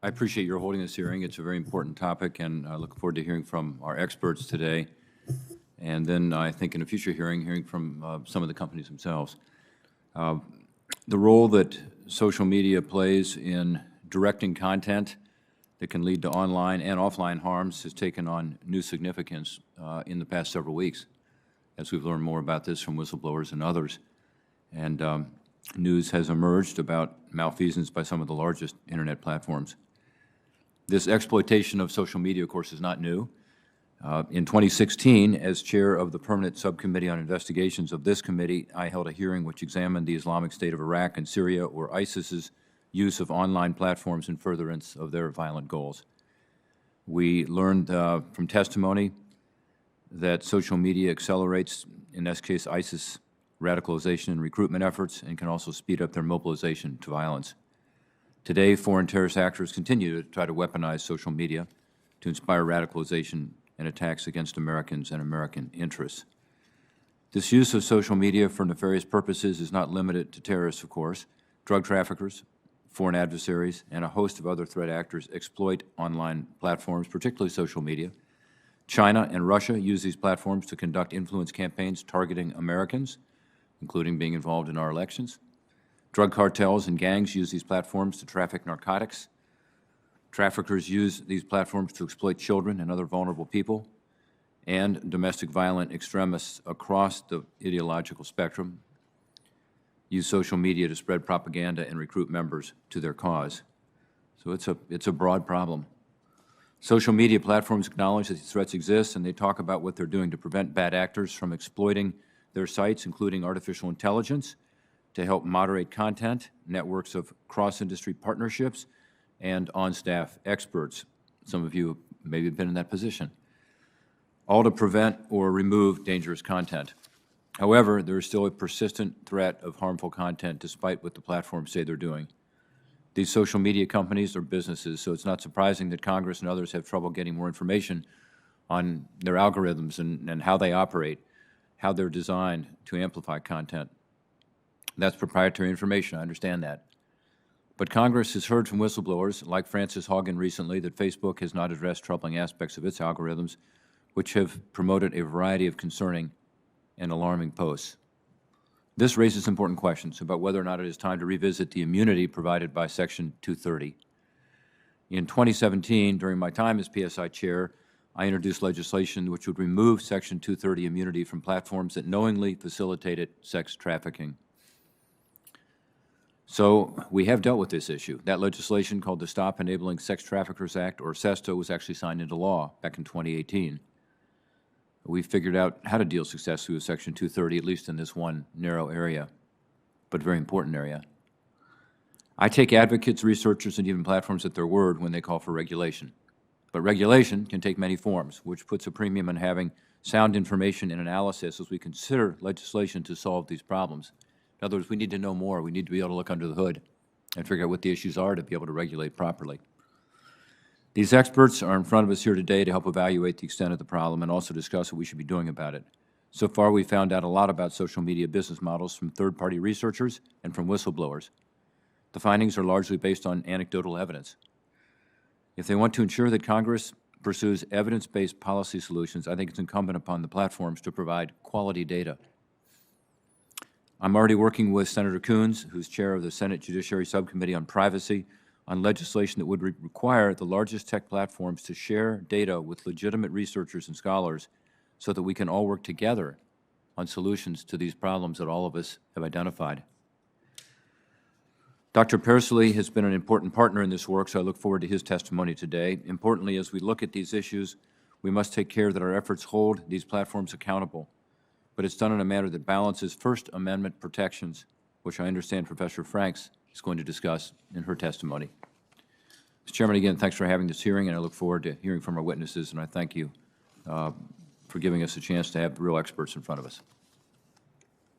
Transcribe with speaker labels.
Speaker 1: I appreciate your holding this hearing. It's a very important topic, and I look forward to hearing from our experts today. And then I think in a future hearing from some of the companies themselves. The role that social media plays in directing content that can lead to online and offline harms has taken on new significance in the past several weeks, as we've learned more about this from whistleblowers and others. And news has emerged about malfeasance by some of the largest Internet platforms. This exploitation of social media, of course, is not new. In 2016, as chair of the Permanent Subcommittee on Investigations of this committee, I held a hearing which examined the Islamic State of Iraq and Syria, or ISIS's use of online platforms in furtherance of their violent goals. We learned from testimony that social media accelerates, in this case, ISIS radicalization and recruitment efforts, and can also speed up their mobilization to violence. Today, foreign terrorist actors continue to try to weaponize social media to inspire radicalization and attacks against Americans and American interests. This use of social media for nefarious purposes is not limited to terrorists, of course. Drug traffickers, foreign adversaries, and a host of other threat actors exploit online platforms, particularly social media. China and Russia use these platforms to conduct influence campaigns targeting Americans, including being involved in our elections. Drug cartels and gangs use these platforms to traffic narcotics. Traffickers use these platforms to exploit children and other vulnerable people. And domestic violent extremists across the ideological spectrum use social media to spread propaganda and recruit members to their cause. So it's a broad problem. Social media platforms acknowledge that these threats exist, and they talk about what they're doing to prevent bad actors from exploiting their sites, including artificial intelligence, to help moderate content, networks of cross-industry partnerships, and on-staff experts. Some of you maybe have been in that position, all to prevent or remove dangerous content. However, there is still a persistent threat of harmful content despite what the platforms say they're doing. These social media companies are businesses, so it's not surprising that Congress and others have trouble getting more information on their algorithms and how they operate, how they're designed to amplify content. That's proprietary information, I understand that. But Congress has heard from whistleblowers, like Frances Haugen recently, that Facebook has not addressed troubling aspects of its algorithms, which have promoted a variety of concerning and alarming posts. This raises important questions about whether or not it is time to revisit the immunity provided by Section 230. In 2017, during my time as PSI chair, I introduced legislation which would remove Section 230 immunity from platforms that knowingly facilitated sex trafficking. So we have dealt with this issue. That legislation, called the Stop Enabling Sex Traffickers Act, or SESTA, was actually signed into law back in 2018. We figured out how to deal successfully with Section 230, at least in this one narrow area, but very important area. I take advocates, researchers, and even platforms at their word when they call for regulation. But regulation can take many forms, which puts a premium on having sound information and analysis as we consider legislation to solve these problems. In other words, we need to know more. We need to be able to look under the hood and figure out what the issues are to be able to regulate properly. These experts are in front of us here today to help evaluate the extent of the problem and also discuss what we should be doing about it. So far, we found out a lot about social media business models from third-party researchers and from whistleblowers. The findings are largely based on anecdotal evidence. If they want to ensure that Congress pursues evidence-based policy solutions, I think it's incumbent upon the platforms to provide quality data. I'm already working with Senator Coons, who's chair of the Senate Judiciary Subcommittee on Privacy, on legislation that would require the largest tech platforms to share data with legitimate researchers and scholars so that we can all work together on solutions to these problems that all of us have identified. Dr. Persley has been an important partner in this work, so I look forward to his testimony today. Importantly, as we look at these issues, we must take care that our efforts hold these platforms accountable, but it's done in a manner that balances First Amendment protections, which I understand Professor Franks is going to discuss in her testimony. Mr. Chairman, again, thanks for having this hearing, and I look forward to hearing from our witnesses, and I thank you for giving us a chance to have real experts in front of us.